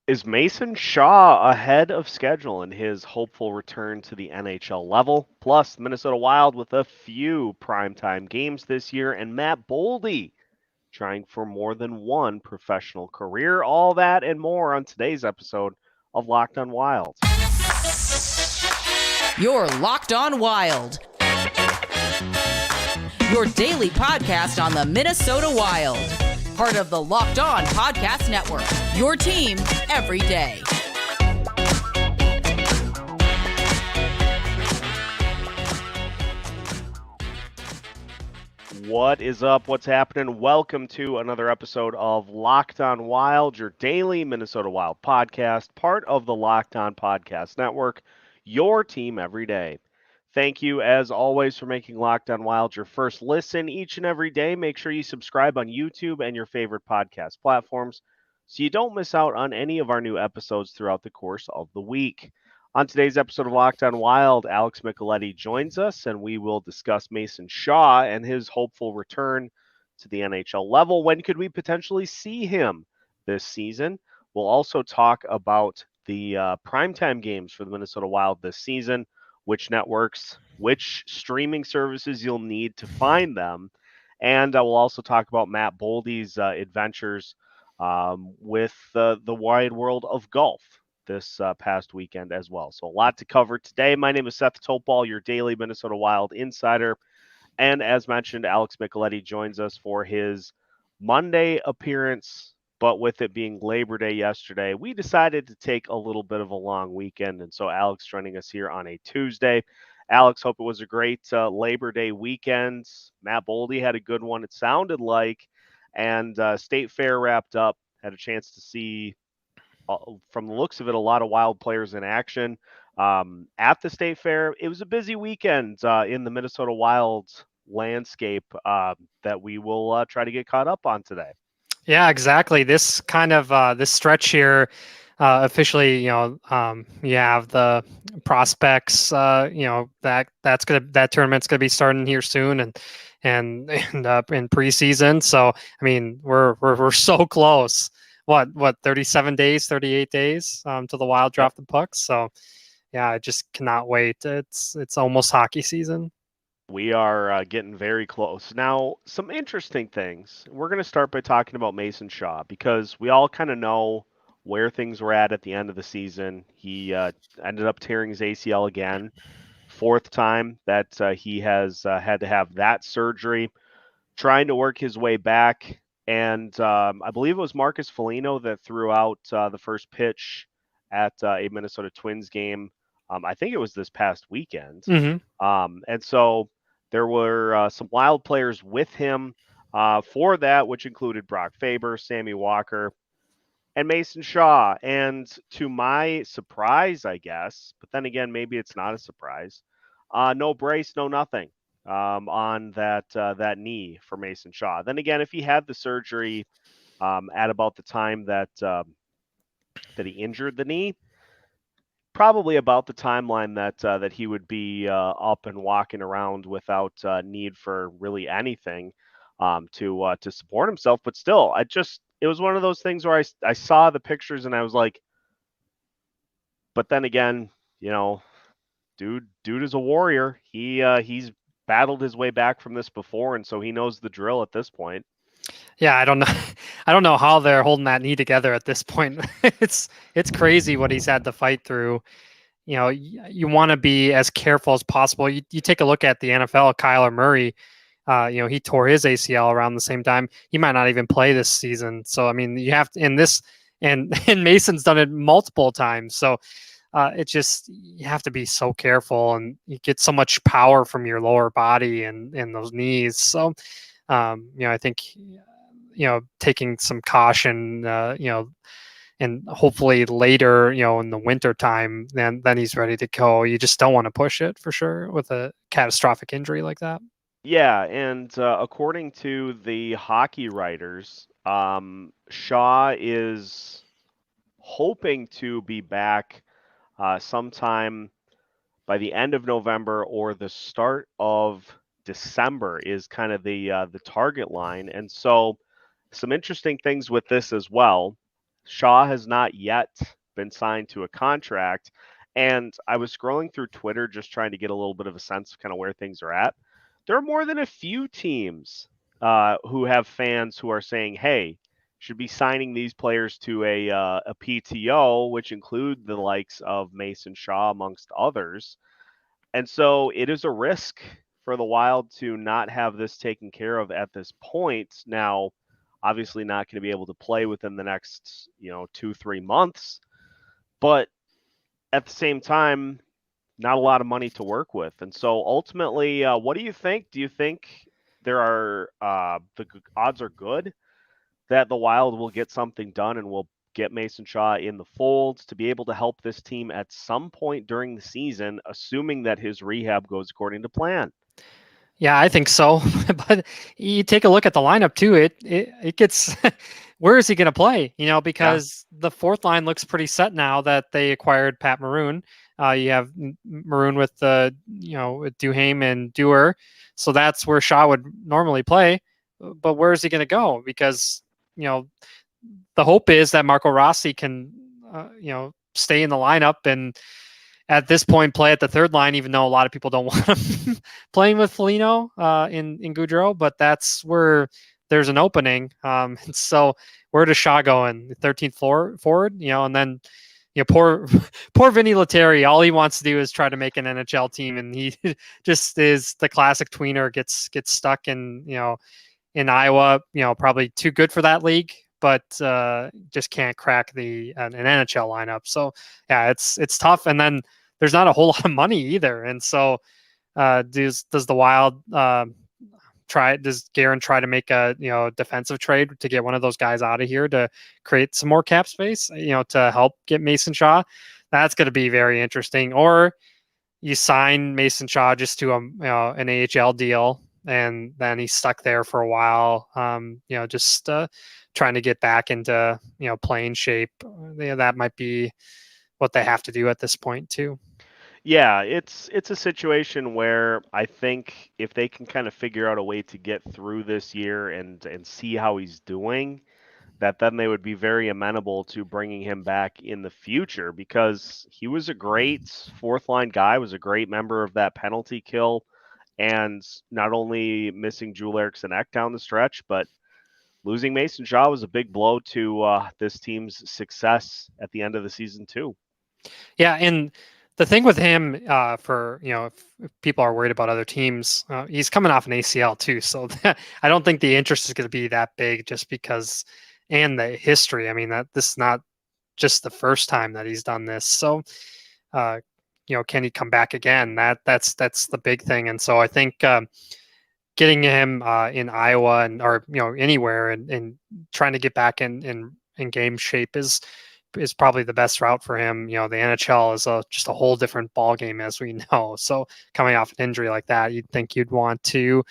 Is Mason Shaw ahead of schedule in his hopeful return to the NHL level? Plus, Minnesota Wild with a few primetime games this year, and Matt Boldy trying for more than one professional career. All that and more on today's episode of Locked on Wild. You're Locked on Wild, your daily podcast on the Minnesota Wild. Part of the Locked On Podcast Network, your team every day. What is up? What's happening? Welcome to another episode of Locked on Wild, your daily Minnesota Wild podcast, part of the Locked On Podcast Network, your team every day. Thank you, as always, for making Locked on Wild your first listen each and every day. Make sure you subscribe on YouTube and your favorite podcast platforms so you don't miss out on any of our new episodes throughout the course of the week. On today's episode of Locked on Wild, Alex Micheletti joins us, and we will discuss Mason Shaw and his hopeful return to the NHL level. When could we potentially see him this season? We'll also talk about the primetime games for the Minnesota Wild this season, which networks, which streaming services you'll need to find them. And we'll also talk about Matt Boldy's adventures with the wide world of golf this past weekend as well. So a lot to cover today. My name is Seth Topal, your daily Minnesota Wild insider. And as mentioned, Alex Micheletti joins us for his Monday appearance. But with it being Labor Day yesterday, we decided to take a little bit of a long weekend. And so Alex joining us here on a Tuesday. Alex, hope it was a great Labor Day weekend. Matt Boldy had a good one, it sounded like. And State Fair wrapped up. Had a chance to see, from the looks of it, a lot of Wild players in action at the State Fair. It was a busy weekend in the Minnesota Wild landscape that we will try to get caught up on today. Yeah, exactly. This kind of this stretch here, officially, you have the prospects. That tournament's gonna be starting here soon, and in preseason. So I mean, we're so close. What 37 days, 38 days to the Wild drop the pucks. So yeah, I just cannot wait. It's almost hockey season. We are getting very close. Now, some interesting things. We're going to start by talking about Mason Shaw because we all kind of know where things were at the end of the season. He ended up tearing his ACL again, fourth time that he has had to have that surgery, trying to work his way back. And I believe it was Marcus Foligno that threw out the first pitch at a Minnesota Twins game. I think it was this past weekend. Mm-hmm. And so there were some Wild players with him for that, which included Brock Faber, Sammy Walker, and Mason Shaw. And to my surprise, I guess, but then again, maybe it's not a surprise, no brace, no nothing on that knee for Mason Shaw. Then again, if he had the surgery at about the time that he injured the knee, probably about the timeline that he would be up and walking around without need for really anything to support himself. But still, it was one of those things where I saw the pictures and I was like, but then again, dude is a warrior. He's battled his way back from this before, and so he knows the drill at this point. Yeah, I don't know. I don't know how they're holding that knee together at this point. It's crazy what he's had to fight through. You want to be as careful as possible. You take a look at the NFL, Kyler Murray. He tore his ACL around the same time. He might not even play this season. So I mean, you have to, and Mason's done it multiple times. So you have to be so careful, and you get so much power from your lower body and those knees. So I think taking some caution, and hopefully later, in the winter time, then he's ready to go. You just don't want to push it for sure with a catastrophic injury like that. Yeah, and according to the hockey writers, Shaw is hoping to be back sometime by the end of November or the start of December is kind of the target line. And so some interesting things with this as well. Shaw has not yet been signed to a contract. And I was scrolling through Twitter just trying to get a little bit of a sense of kind of where things are at. There are more than a few teams who have fans who are saying, hey, should be signing these players to a PTO, which include the likes of Mason Shaw, amongst others. And so it is a risk for the Wild to not have this taken care of at this point. Now, obviously not going to be able to play within the next, 2-3 months, but at the same time, not a lot of money to work with. And so ultimately, what do you think? Do you think there are the odds are good that the Wild will get something done and will get Mason Shaw in the fold to be able to help this team at some point during the season, assuming that his rehab goes according to plan? Yeah, I think so. But you take a look at the lineup too. It gets where is he going to play? Because the fourth line looks pretty set now that they acquired Pat Maroon. You have Maroon with with Duhaime and Dewar, so that's where Shaw would normally play. But where is he going to go? Because the hope is that Marco Rossi can stay in the lineup and at this point play at the third line, even though a lot of people don't want him playing with Foligno in Gaudreau, but that's where there's an opening. And so where does Shaw go in? The 13th forward, and then poor Vinny Lettieri, all he wants to do is try to make an NHL team, and he just is the classic tweener, gets stuck in Iowa, probably too good for that league, but just can't crack an NHL lineup. So yeah, it's tough. And then there's not a whole lot of money either. And so does the Wild does Guerin try to make a defensive trade to get one of those guys out of here to create some more cap space, to help get Mason Shaw? That's going to be very interesting. Or you sign Mason Shaw just to an AHL deal, and then he's stuck there for a while, just trying to get back into, playing shape. That might be what they have to do at this point too. Yeah, it's a situation where I think if they can kind of figure out a way to get through this year and see how he's doing, that then they would be very amenable to bringing him back in the future, because he was a great fourth line guy, was a great member of that penalty kill, and not only missing Joel Eriksson Ek down the stretch, but losing Mason Shaw was a big blow to this team's success at the end of the season too. Yeah, and the thing with him, if people are worried about other teams, he's coming off an ACL too. So I don't think the interest is going to be that big, just because, and the history. I mean, that this is not just the first time that he's done this. So, can he come back again? That's the big thing. And so I think getting him in Iowa or anywhere and trying to get back in game shape is probably the best route for him. The NHL is just a whole different ball game, as we know. So coming off an injury like that, you'd think you'd want to,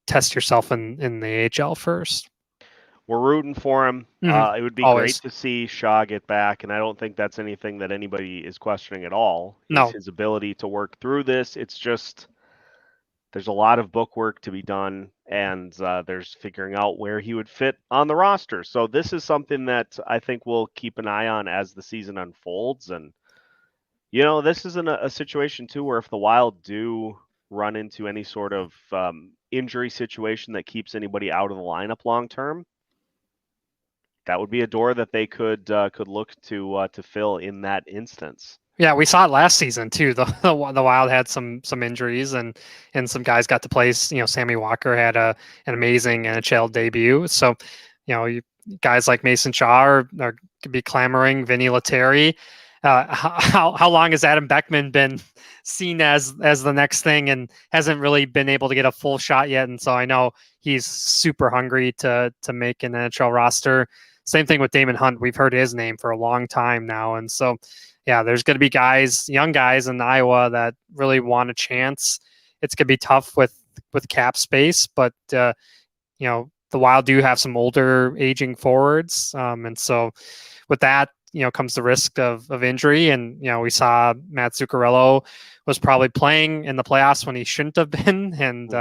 test yourself in the AHL first. We're rooting for him. Mm-hmm. It would be Always. great to see Shaw get back, and I don't think that's anything that anybody is questioning at all. No. His ability to work through this. It's just there's a lot of book work to be done, and there's figuring out where he would fit on the roster. So this is something that I think we'll keep an eye on as the season unfolds. And, this isn't a situation, too, where if the Wild do run into any sort of injury situation that keeps anybody out of the lineup long term, that would be a door that they could look to fill in that instance. Yeah, we saw it last season too. The Wild had some injuries, and some guys got to play. Sammy Walker had an amazing NHL debut. So, guys like Mason Shaw could be clamoring. Vinny Lettieri. How long has Adam Beckman been seen as the next thing and hasn't really been able to get a full shot yet? And so I know he's super hungry to make an NHL roster. Same thing with Damon Hunt. We've heard his name for a long time now, and so. Yeah, there's going to be young guys in Iowa that really want a chance. It's going to be tough with cap space, but the Wild do have some older aging forwards, and so with that, comes the risk of injury. And, we saw Matt Zuccarello was probably playing in the playoffs when he shouldn't have been. And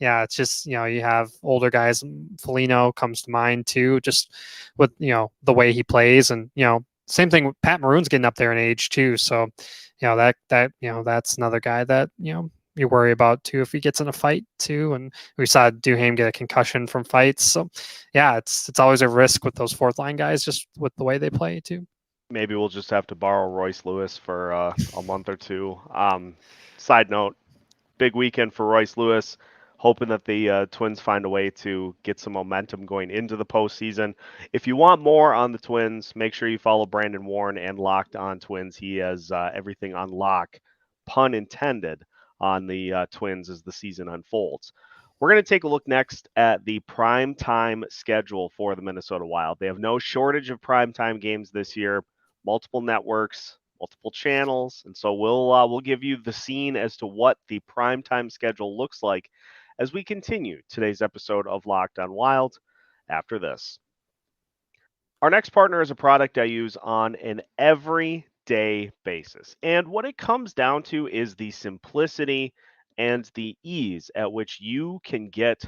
it's just, you have older guys. Foligno comes to mind too, just with, the way he plays. And, same thing with Pat Maroon's getting up there in age too. So, that's another guy that, you worry about too if he gets in a fight too. And we saw Duhaime get a concussion from fights. So it's always a risk with those fourth line guys, just with the way they play too. Maybe we'll just have to borrow Royce Lewis for a month or two. Side note, big weekend for Royce Lewis. Hoping that the Twins find a way to get some momentum going into the postseason. If you want more on the Twins, make sure you follow Brandon Warren and Locked On Twins. He has everything on lock, pun intended, on the Twins as the season unfolds. We're going to take a look next at the primetime schedule for the Minnesota Wild. They have no shortage of primetime games this year, multiple networks, multiple channels, and so we'll give you the scene as to what the primetime schedule looks like as we continue today's episode of Locked On Wild after this. Our next partner is a product I use on an everyday basis. And what it comes down to is the simplicity and the ease at which you can get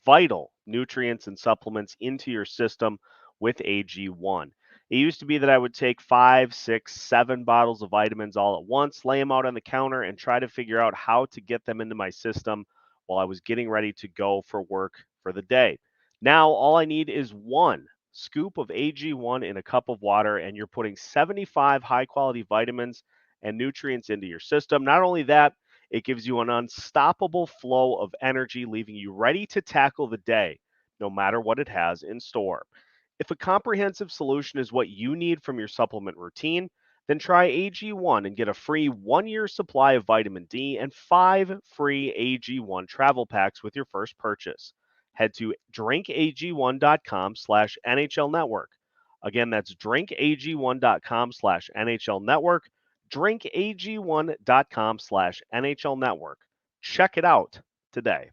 vital nutrients and supplements into your system with AG1. It used to be that I would take 5, 6, 7 bottles of vitamins all at once, lay them out on the counter, and try to figure out how to get them into my system while I was getting ready to go for work for the day. Now, all I need is one scoop of AG1 in a cup of water, and you're putting 75 high-quality vitamins and nutrients into your system. Not only that, it gives you an unstoppable flow of energy, leaving you ready to tackle the day, no matter what it has in store. If a comprehensive solution is what you need from your supplement routine, then try AG1 and get a free 1-year supply of vitamin D and 5 free AG1 travel packs with your first purchase. Head to drinkag1.com/NHL Network. Again, that's drinkag1.com/NHL Network. drinkag1.com/NHL Network. Check it out today.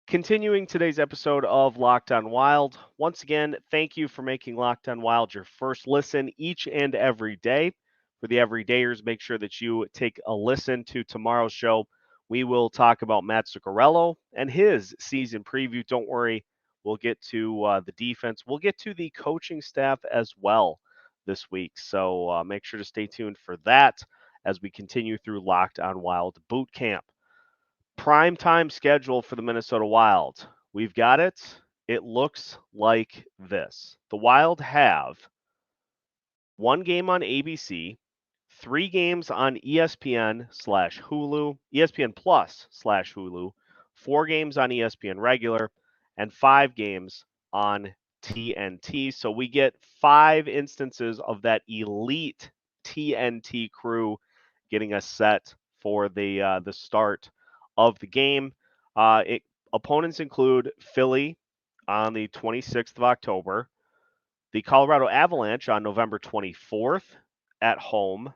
Continuing today's episode of Locked On Wild. Once again, thank you for making Locked On Wild your first listen each and every day. For the everydayers, make sure that you take a listen to tomorrow's show. We will talk about Matt Zuccarello and his season preview. Don't worry, we'll get to the defense. We'll get to the coaching staff as well this week. So make sure to stay tuned for that as we continue through Locked On Wild Boot Camp. Primetime schedule for the Minnesota Wild. We've got it. It looks like this. The Wild have 1 game on ABC, 3 games on ESPN/Hulu, ESPN Plus/Hulu, 4 games on ESPN regular, and 5 games on TNT. So we get 5 instances of that elite TNT crew getting us set for the start of the game. Opponents include Philly on the 26th of October, the Colorado Avalanche on November 24th at home,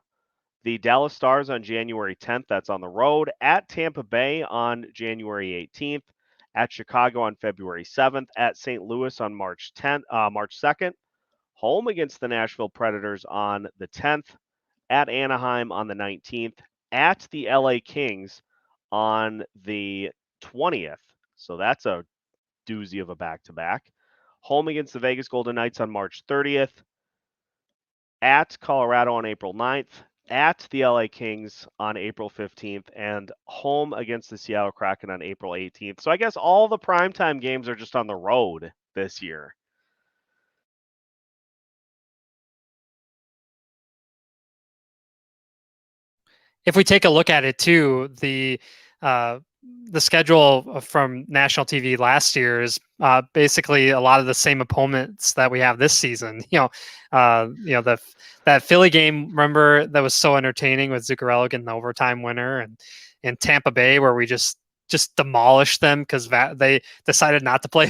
the Dallas Stars on January 10th, that's on the road, at Tampa Bay on January 18th, at Chicago on February 7th, at St. Louis on March 2nd, home against the Nashville Predators on the 10th, at Anaheim on the 19th, at the LA Kings on the 20th. So that's a doozy of a back-to-back. Home against the Vegas Golden Knights on March 30th, at Colorado on April 9th, at the LA Kings on April 15th, and home against the Seattle Kraken on April 18th. So I guess all the primetime games are just on the road this year. If we take a look at it too, the schedule from national TV last year is basically a lot of the same opponents that we have this season. That Philly game, remember, that was so entertaining with Zuccarello getting the overtime winner, and in Tampa Bay where we just demolished them because they decided not to play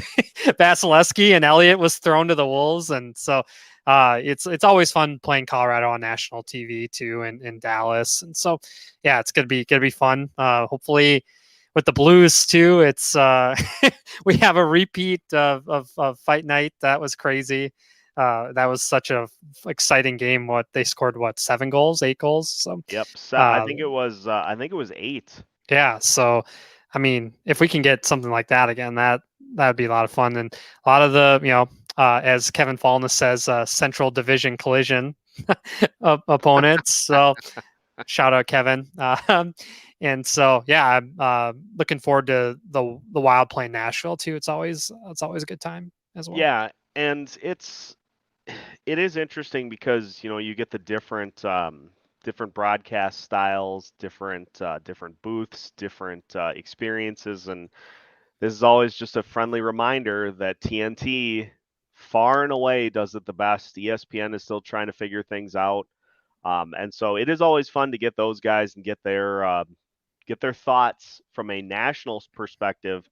Vasilevsky and Elliott was thrown to the wolves, and so it's always fun playing Colorado on national TV too, in Dallas, and so it's gonna be fun. Hopefully, with the Blues too, it's we have a repeat of Fight Night. That was crazy. That was such a exciting game. They scored 7 goals, 8 goals. So Yep. So I think it was 8. yeah. So I mean, if we can get something like that again, that'd be a lot of fun. And a lot of the, as Kevin Fallness says, Central Division collision opponents. So shout out Kevin. And so yeah, I'm looking forward to the Wild playing Nashville too. It's always a good time as well. Yeah, and it is interesting because you get the different broadcast styles, different booths, different experiences, and this is always just a friendly reminder that TNT far and away does it the best. ESPN is still trying to figure things out, and so it is always fun to get those guys and get their thoughts from a national perspective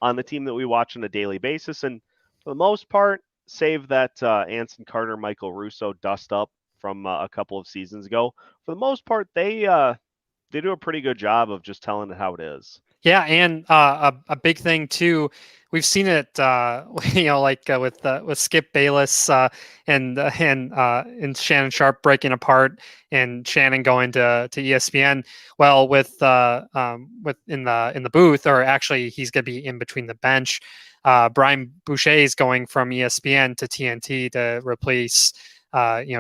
on the team that we watch on a daily basis. And for the most part, save that Anson Carter, Michael Russo dust up from a couple of seasons ago, for the most part, they do a pretty good job of just telling it how it is. Yeah, and a big thing too, we've seen it, with Skip Bayless and Shannon Sharp breaking apart, and Shannon going to ESPN. Well, with in the booth, or actually he's going to be in between the bench. Brian Boucher is going from ESPN to TNT to replace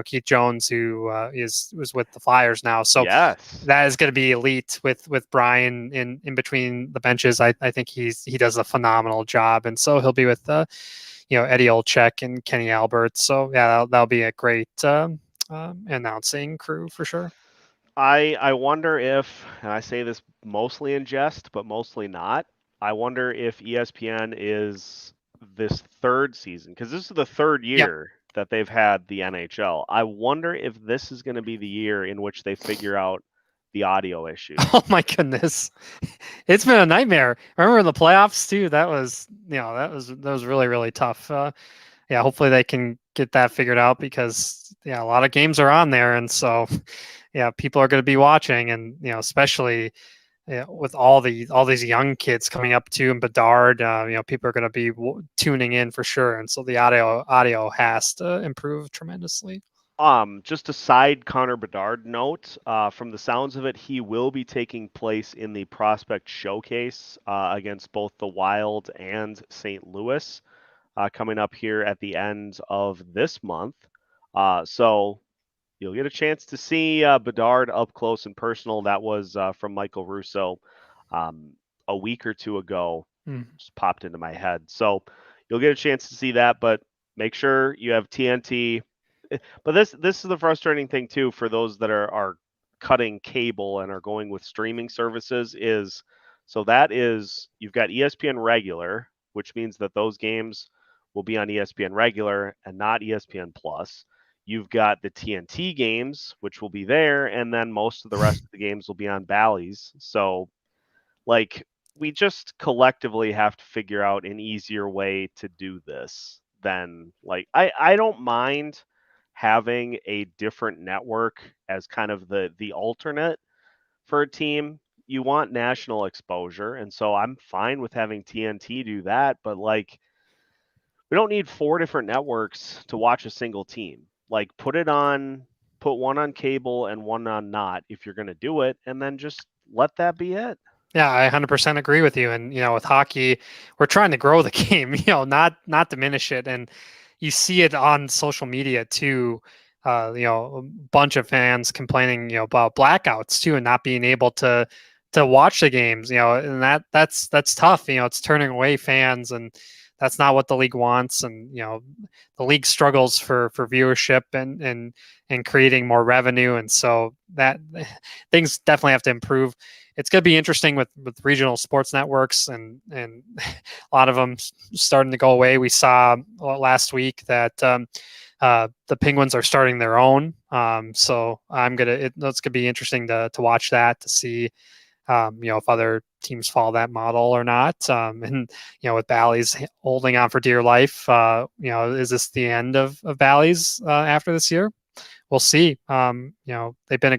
Keith Jones, who was with the Flyers now. So yes, that is going to be elite with Brian in between the benches. I think he does a phenomenal job, and so he'll be with Eddie Olczyk and Kenny Albert. So yeah, that'll be a great announcing crew for sure. I wonder if, and I say this mostly in jest, but mostly not, I wonder if ESPN is this third season, because this is the third year that they've had the NHL. I wonder if this is going to be the year in which they figure out the audio issues. Oh my goodness, it's been a nightmare. Remember the playoffs too? That was really, really tough. Yeah, hopefully they can get that figured out, because a lot of games are on there, and so yeah, people are going to be watching, and especially with all these young kids coming up too, and Bedard, people are going to be tuning in for sure, and so the audio has to improve tremendously. Just a side Connor Bedard note, from the sounds of it, he will be taking place in the prospect showcase against both the Wild and St. Louis, coming up here at the end of this month. So you'll get a chance to see Bedard up close and personal. That was from Michael Russo a week or two ago. Just popped into my head. So you'll get a chance to see that, but make sure you have TNT. But this is the frustrating thing too for those that are cutting cable and are going with streaming services is, so that is, you've got ESPN regular, which means that those games will be on ESPN regular and not ESPN Plus. You've got the TNT games, which will be there, and then most of the rest of the games will be on Bally's. So, we just collectively have to figure out an easier way to do this than, I don't mind having a different network as kind of the alternate for a team. You want national exposure, and so I'm fine with having TNT do that, but we don't need 4 different networks to watch a single team. Put one on cable and one on not if you're going to do it, and then just let that be it. Yeah, I 100% agree with you. And with hockey, we're trying to grow the game, not diminish it. And you see it on social media too. A bunch of fans complaining, about blackouts too, and not being able to watch the games. And that's tough. It's turning away fans, and that's not what the league wants. And the league struggles for viewership and creating more revenue. And so that things definitely have to improve. It's going to be interesting with regional sports networks, and a lot of them starting to go away. We saw last week that the Penguins are starting their own. So it's going to be interesting to watch that, to see if other teams follow that model or not. And with Bally's holding on for dear life, is this the end of Bally's after this year? We'll see. They've been a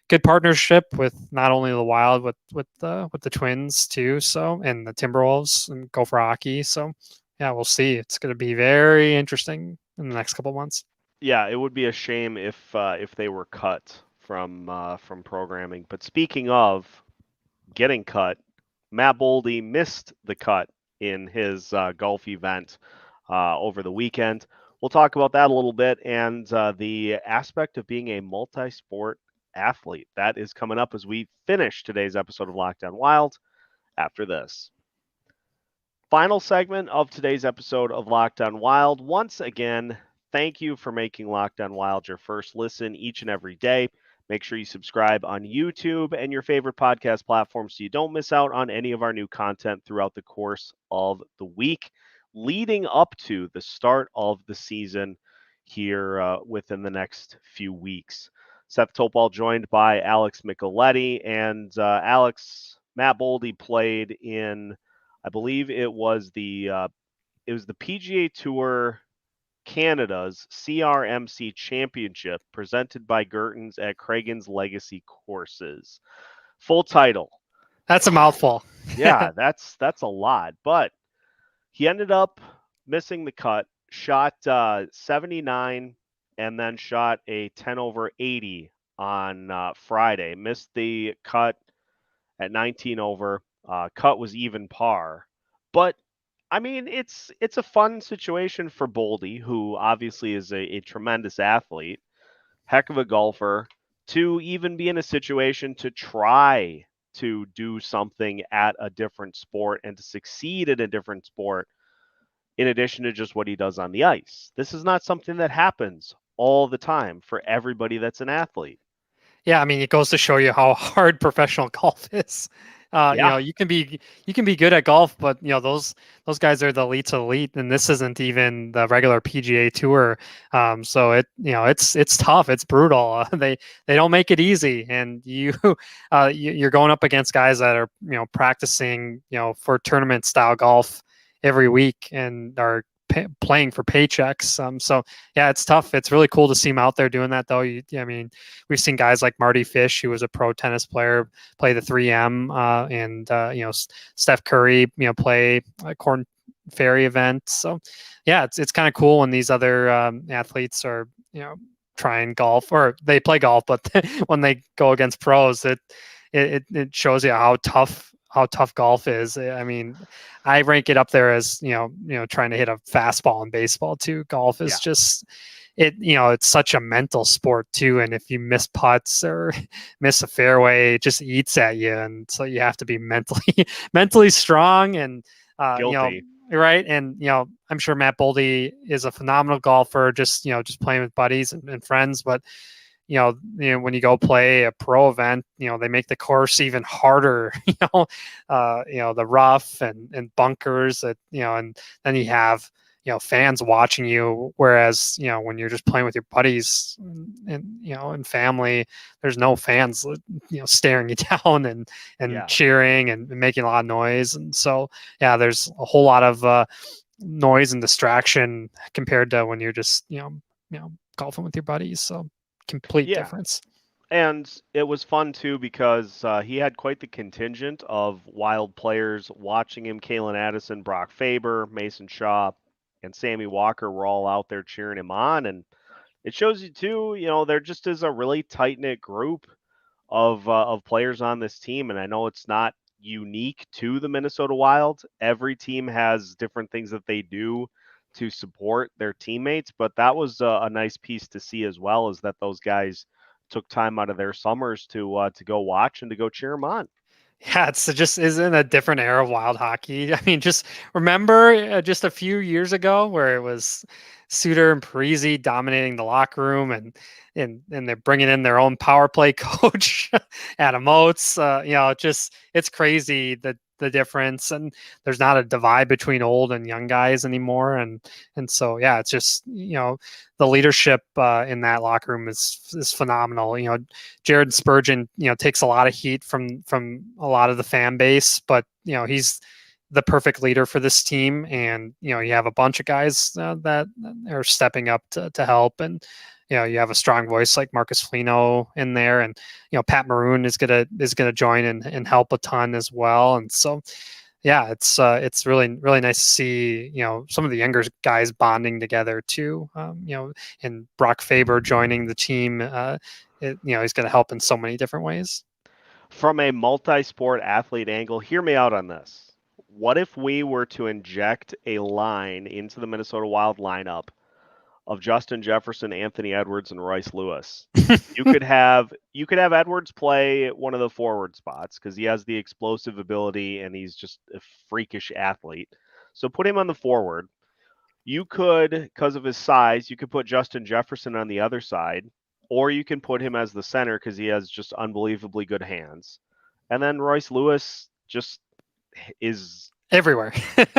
good partnership with not only the Wild, with the Twins too. So, and the Timberwolves and Gopher Hockey. So yeah, we'll see. It's going to be very interesting in the next couple of months. Yeah, it would be a shame if they were cut from programming. But speaking of getting cut, Matt Boldy missed the cut in his golf event over the weekend. We'll talk about that a little bit and the aspect of being a multi-sport athlete. That is coming up as we finish today's episode of Lockdown Wild after this. Final segment of today's episode of Lockdown Wild. Once again, thank you for making Lockdown Wild your first listen each and every day. Make sure you subscribe on YouTube and your favorite podcast platform so you don't miss out on any of our new content throughout the course of the week, leading up to the start of the season here within the next few weeks. Seth Topal joined by Alex Micheletti, and Matt Boldy played in, I believe it was the PGA Tour Canada's CRMC Championship presented by Gertens at Cragun's Legacy Courses. Full title. That's a mouthful. Yeah, that's a lot. But he ended up missing the cut, shot 79, and then shot a 10 over 80 on Friday. Missed the cut at 19 over. Cut was even par. But I mean, it's a fun situation for Boldy, who obviously is a tremendous athlete, heck of a golfer, to even be in a situation to try to do something at a different sport and to succeed in a different sport in addition to just what he does on the ice. This is not something that happens all the time for everybody that's an athlete. Yeah, I mean, it goes to show you how hard professional golf is. Yeah. You can be good at golf, but those guys are the elite, and this isn't even the regular PGA Tour. So it's tough, it's brutal. They don't make it easy, and you're going up against guys that are practicing for tournament style golf every week and are playing for paychecks. So yeah, it's tough. It's really cool to see him out there doing that, though. I mean, we've seen guys like Marty Fish, who was a pro tennis player, play the 3M, and Steph Curry, play a Corn Ferry event. So yeah, it's kind of cool when these other athletes are trying golf, or they play golf, but when they go against pros, it shows you how tough golf is. I mean, I rank it up there as trying to hit a fastball in baseball too. Golf is just it's such a mental sport too, and if you miss putts or miss a fairway, it just eats at you, and so you have to be mentally strong and right. And I'm sure Matt Boldy is a phenomenal golfer, just playing with buddies and friends, but when you go play a pro event, they make the course even harder, the rough and bunkers that, and then you have, fans watching you. Whereas, when you're just playing with your buddies and family, there's no fans, staring you down and cheering and making a lot of noise. And so, yeah, there's a whole lot of noise and distraction compared to when you're just, golfing with your buddies. So, complete difference. And it was fun too because he had quite the contingent of Wild players watching him. Kalen Addison, Brock Faber, Mason Shaw, and Sammy Walker were all out there cheering him on, and it shows you too, there just is a really tight-knit group of players on this team, and I know it's not unique to the Minnesota Wild. Every team has different things that they do to support their teammates, but that was a nice piece to see as well, is that those guys took time out of their summers to go watch and to go cheer them on. Yeah, it's just isn't a different era of Wild hockey. I mean, just remember just a few years ago where it was Suter and Parisi dominating the locker room, and they're bringing in their own power play coach, Adam Oates. It's crazy the difference, and there's not a divide between old and young guys anymore, and so yeah, it's just the leadership in that locker room is phenomenal. Jared Spurgeon takes a lot of heat from a lot of the fan base, but he's the perfect leader for this team, and you have a bunch of guys that are stepping up to help, and you have a strong voice like Marcus Foligno in there, and Pat Maroon is gonna join and help a ton as well. And so Yeah, it's really nice to see, some of the younger guys bonding together too. And Brock Faber joining the team. He's going to help in so many different ways. From a multi-sport athlete angle, hear me out on this. What if we were to inject a line into the Minnesota Wild lineup of Justin Jefferson, Anthony Edwards, and Royce Lewis? You could have Edwards play one of the forward spots because he has the explosive ability and he's just a freakish athlete. So put him on the forward. You could, because of his size, you could put Justin Jefferson on the other side, or you can put him as the center because he has just unbelievably good hands. And then Royce Lewis just is Everywhere.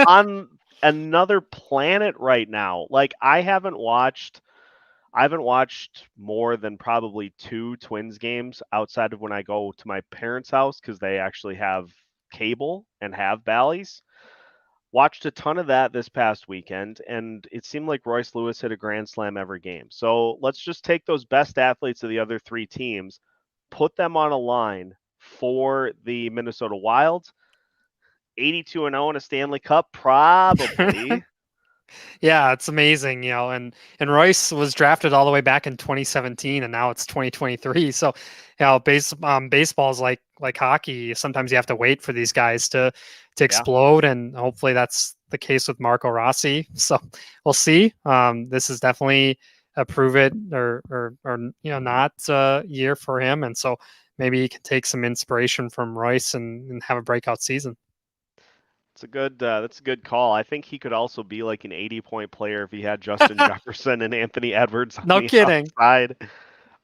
on another planet right now. Like I haven't watched more than probably 2 Twins games outside of when I go to my parents' house because they actually have cable and have Bally's. Watched a ton of that this past weekend, and it seemed like Royce Lewis hit a grand slam every game. So let's just take those best athletes of the other 3 teams, put them on a line for the Minnesota Wild. 82-0 in a Stanley Cup, probably. Yeah, it's amazing, and Royce was drafted all the way back in 2017, and now it's 2023. So, baseball is like hockey. Sometimes you have to wait for these guys to explode, and hopefully that's the case with Marco Rossi. So we'll see. This is definitely a prove it or not year for him, and so maybe he can take some inspiration from Royce and have a breakout season. That's a good call. I think he could also be like an 80-point player if he had Justin Jefferson and Anthony Edwards on No the kidding. outside.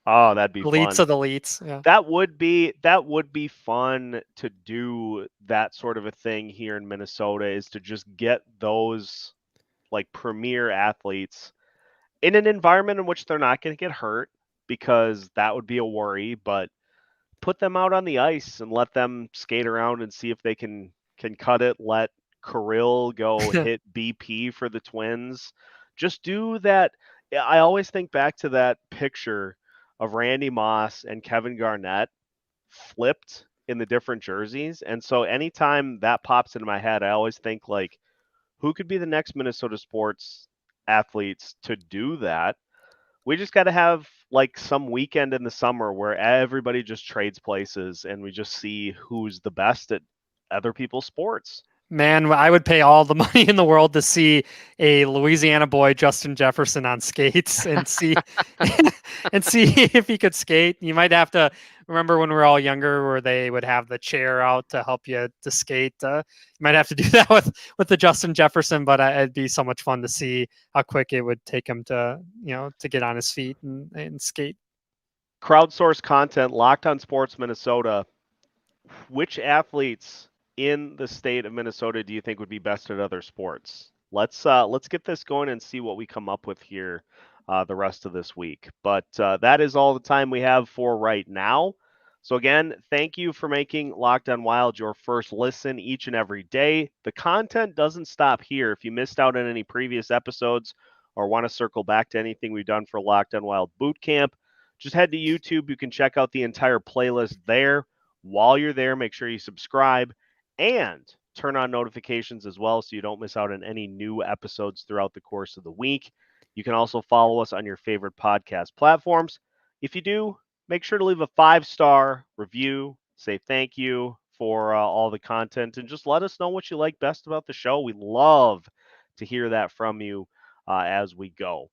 Oh, that'd be Elites fun. of the elites. Yeah. That would be fun to do that sort of a thing here in Minnesota, is to just get those like premier athletes in an environment in which they're not going to get hurt, because that would be a worry, but put them out on the ice and let them skate around and see if they can cut it. Let Kirill go hit BP for the Twins. Just do that. I always think back to that picture of Randy Moss and Kevin Garnett flipped in the different jerseys. And so anytime that pops into my head, I always think like, who could be the next Minnesota sports athletes to do that? We just got to have like some weekend in the summer where everybody just trades places and we just see who's the best at other people's sports. Man, I would pay all the money in the world to see a Louisiana boy, Justin Jefferson, on skates and see and see if he could skate. You might have to remember when we were all younger, where they would have the chair out to help you to skate. You might have to do that with the Justin Jefferson, but it'd be so much fun to see how quick it would take him to to get on his feet and skate. Crowdsource content, Locked on Sports Minnesota. Which athletes in the state of Minnesota do you think would be best at other sports? Let's get this going and see what we come up with here the rest of this week. But that is all the time we have for right now. So again, thank you for making Locked on Wild your first listen each and every day. The content doesn't stop here. If you missed out on any previous episodes or want to circle back to anything we've done for Locked on Wild Boot Camp, just head to YouTube. You can check out the entire playlist there. While you're there, make sure you subscribe and turn on notifications as well so you don't miss out on any new episodes throughout the course of the week. You can also follow us on your favorite podcast platforms. If you do, make sure to leave a 5-star review, say thank you for all the content, and just let us know what you like best about the show. We love to hear that from you as we go.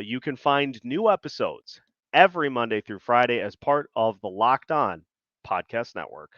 You can find new episodes every Monday through Friday as part of the Locked On Podcast Network.